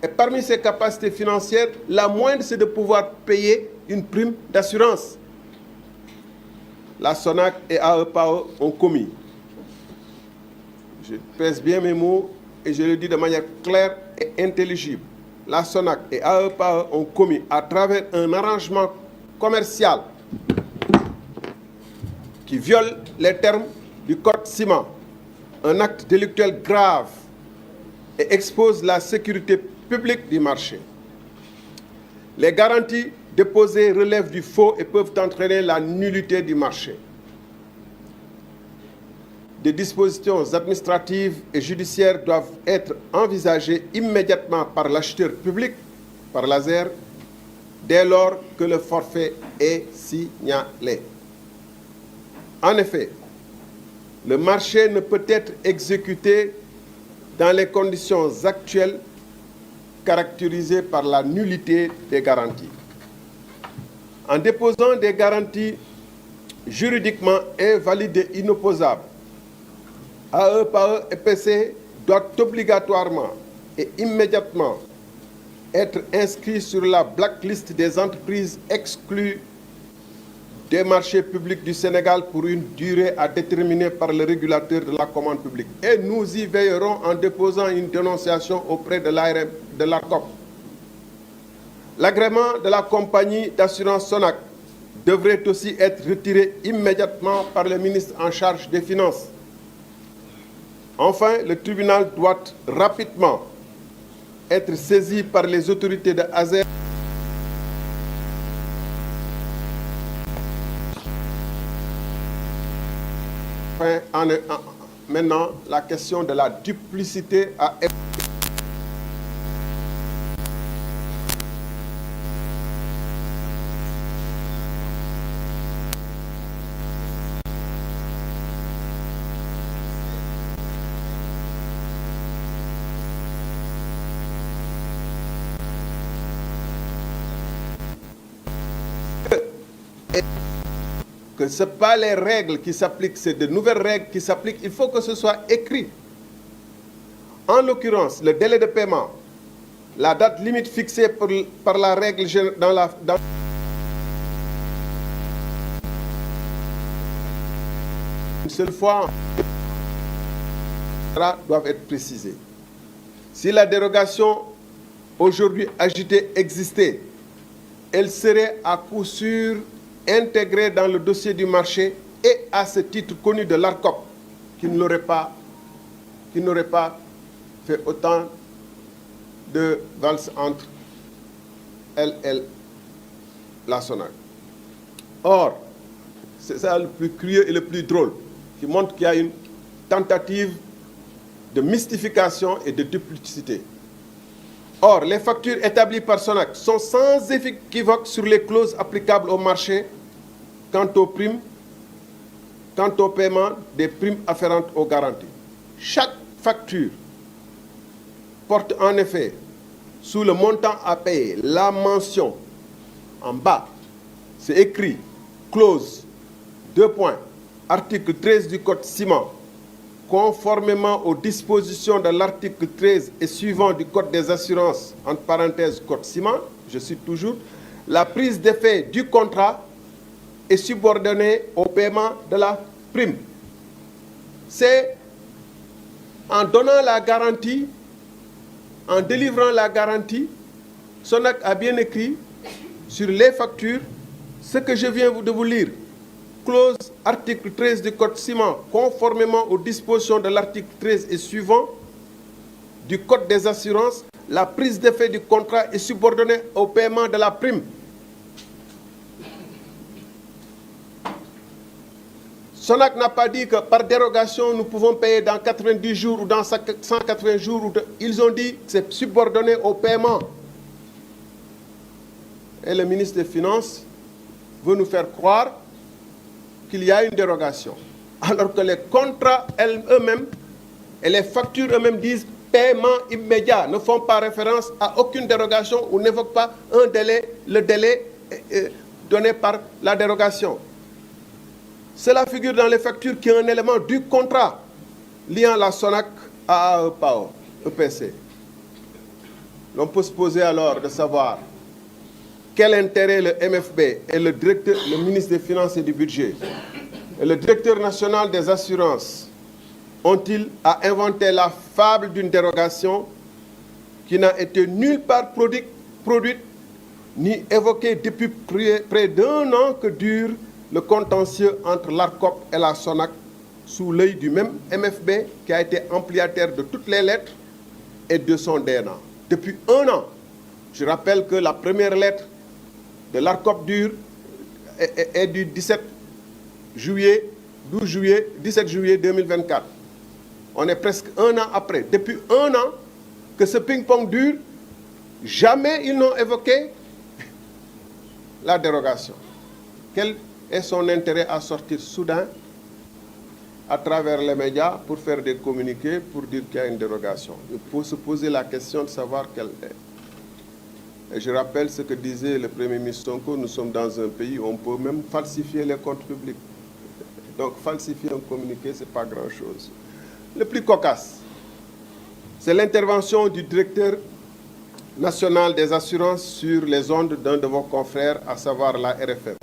Et parmi ces capacités financières, la moindre, c'est de pouvoir payer une prime d'assurance. La SONAC et AEPAE ont commis. Je pèse bien mes mots et je le dis de manière claire et intelligible. La SONAC et AEPAE ont commis, à travers un arrangement commercial qui viole les termes du Code ciment, un acte délictuel grave et expose la sécurité publique du marché. Les garanties déposées relèvent du faux et peuvent entraîner la nullité du marché. Des dispositions administratives et judiciaires doivent être envisagées immédiatement par l'acheteur public, par l'ASER, dès lors que le forfait est signalé. En effet, le marché ne peut être exécuté dans les conditions actuelles caractérisées par la nullité des garanties. En déposant des garanties juridiquement invalides et inopposables, AEPAE et PC doivent obligatoirement et immédiatement être inscrits sur la blacklist des entreprises exclues des marchés publics du Sénégal pour une durée à déterminer par le régulateur de la commande publique. Et nous y veillerons en déposant une dénonciation auprès de l'ARCOP. L'agrément de la compagnie d'assurance SONAC devrait aussi être retiré immédiatement par le ministre en charge des Finances. Enfin, le tribunal doit rapidement être saisi par les autorités de ASER. Maintenant, la question de la duplicité a été... que ce n'est pas les règles qui s'appliquent, c'est de nouvelles règles qui s'appliquent. Il faut que ce soit écrit. En l'occurrence, le délai de paiement, la date limite fixée par la règle dans une seule fois doivent être précisées. Si la dérogation aujourd'hui agitée existait, elle serait à coup sûr intégré dans le dossier du marché et à ce titre connu de l'ARCOP, qui n'aurait pas fait autant de valses entre elle et la SONAC. Or, c'est ça le plus curieux et le plus drôle, qui montre qu'il y a une tentative de mystification et de duplicité. Or, les factures établies par SONAC sont sans équivoque sur les clauses applicables au marché quant aux primes, quant au paiement des primes afférentes aux garanties. Chaque facture porte en effet, sous le montant à payer, la mention en bas, c'est écrit, clause, 2 points, article 13 du Code ciment, conformément aux dispositions de l'article 13 et suivant du Code des assurances, entre parenthèses Code ciment, je cite toujours, la prise d'effet du contrat est subordonnée au paiement de la prime. C'est en donnant la garantie, en délivrant la garantie, SONAC a bien écrit sur les factures ce que je viens de vous lire. Clause article 13 du Code ciment, conformément aux dispositions de l'article 13 et suivant du Code des assurances, la prise d'effet du contrat est subordonnée au paiement de la prime. SONAC n'a pas dit que par dérogation, nous pouvons payer dans 90 jours ou dans 180 jours. Ils ont dit que c'est subordonné au paiement. Et le ministre des Finances veut nous faire croire qu'il y a une dérogation. Alors que les contrats eux-mêmes et les factures eux-mêmes disent paiement immédiat, ne font pas référence à aucune dérogation ou n'évoquent pas un délai, le délai donné par la dérogation. Cela figure dans les factures qui est un élément du contrat liant la SONAC à AEPAE, EPC. l'on peut se poser alors de savoir quel intérêt le MFB et le ministre des Finances et du Budget et le directeur national des assurances ont-ils à inventer la fable d'une dérogation qui n'a été nulle part produite ni évoquée depuis près d'1 an que dure le contentieux entre l'ARCOP et la SONAC sous l'œil du même MFB qui a été ampliataire de toutes les lettres et de son DNA. Depuis 1 an, je rappelle que la première lettre de l'ARCOP est du 17 juillet 2024. On est presque 1 an après. Depuis 1 an que ce ping-pong dure, jamais ils n'ont évoqué la dérogation. Quel est son intérêt à sortir soudain à travers les médias pour faire des communiqués pour dire qu'il y a une dérogation? Il faut se poser la question de savoir quelle est. Et je rappelle ce que disait le Premier ministre Sonko, nous sommes dans un pays où on peut même falsifier les comptes publics. Donc falsifier un communiqué, ce n'est pas grand-chose. Le plus cocasse, c'est l'intervention du directeur national des assurances sur les ondes d'un de vos confrères, à savoir la RFM.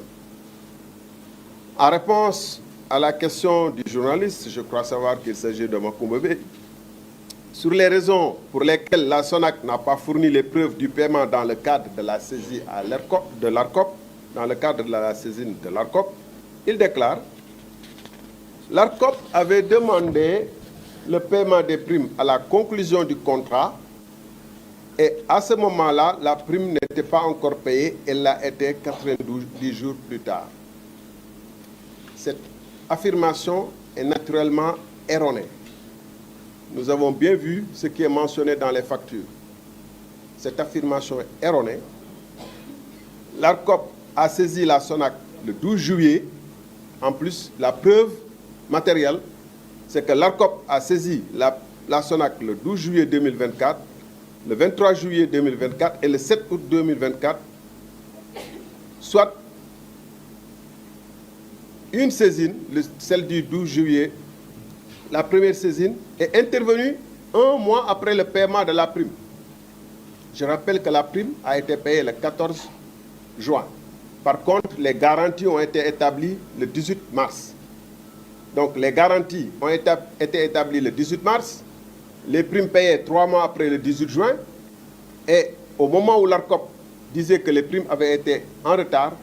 En réponse à la question du journaliste, je crois savoir qu'il s'agit de Macoumba Beye, sur les raisons pour lesquelles la SONAC n'a pas fourni les preuves du paiement dans le cadre de la saisie de l'ARCOP, il déclare: l'ARCOP avait demandé le paiement des primes à la conclusion du contrat et à ce moment-là, la prime n'était pas encore payée, elle l'a été 90 jours plus tard. Cette affirmation est naturellement erronée. Nous avons bien vu ce qui est mentionné dans les factures. Cette affirmation est erronée. L'ARCOP a saisi la SONAC le 12 juillet. En plus, la preuve matérielle, c'est que l'ARCOP a saisi la SONAC le 12 juillet 2024, le 23 juillet 2024 et le 7 août 2024, soit une saisine, celle du 12 juillet, la première saisine, est intervenue 1 mois après le paiement de la prime. Je rappelle que la prime a été payée le 14 juin. Par contre, les garanties ont été établies le 18 mars. Donc, les garanties ont été établies le 18 mars, les primes payées 3 mois après le 18 juin, et au moment où l'ARCOP disait que les primes avaient été en retard,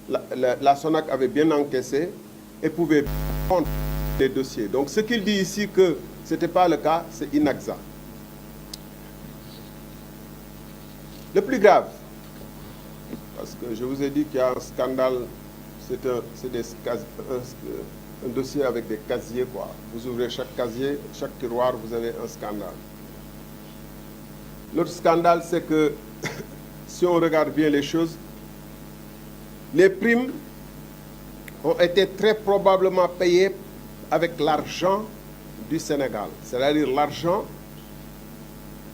la SONAC avait bien encaissé et pouvait prendre les dossiers. Donc, ce qu'il dit ici que ce n'était pas le cas, c'est inexact. Le plus grave, parce que je vous ai dit qu'il y a un scandale, c'est un dossier avec des casiers, quoi. Vous ouvrez chaque casier, chaque tiroir, vous avez un scandale. L'autre scandale, c'est que, si on regarde bien les choses, les primes ont été très probablement payées avec l'argent du Sénégal, c'est-à-dire l'argent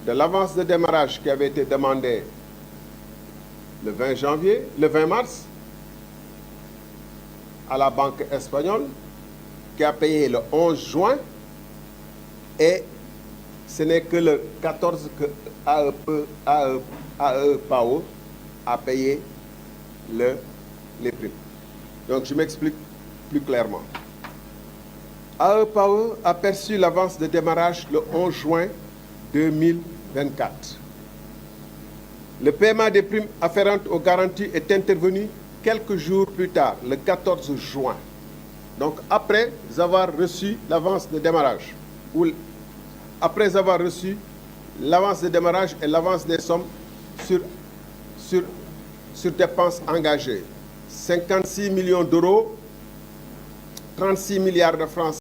de l'avance de démarrage qui avait été demandée le 20 mars, à la banque espagnole, qui a payé le 11 juin, et ce n'est que le 14 que AEPAO a payé les primes. Donc je m'explique plus clairement. AEPAO a perçu l'avance de démarrage le 11 juin 2024. Le paiement des primes afférentes aux garanties est intervenu quelques jours plus tard, le 14 juin. Donc après avoir reçu l'avance de démarrage, ou après avoir reçu l'avance de démarrage et l'avance des sommes sur dépenses engagées. 56 millions d'euros, 36 milliards de francs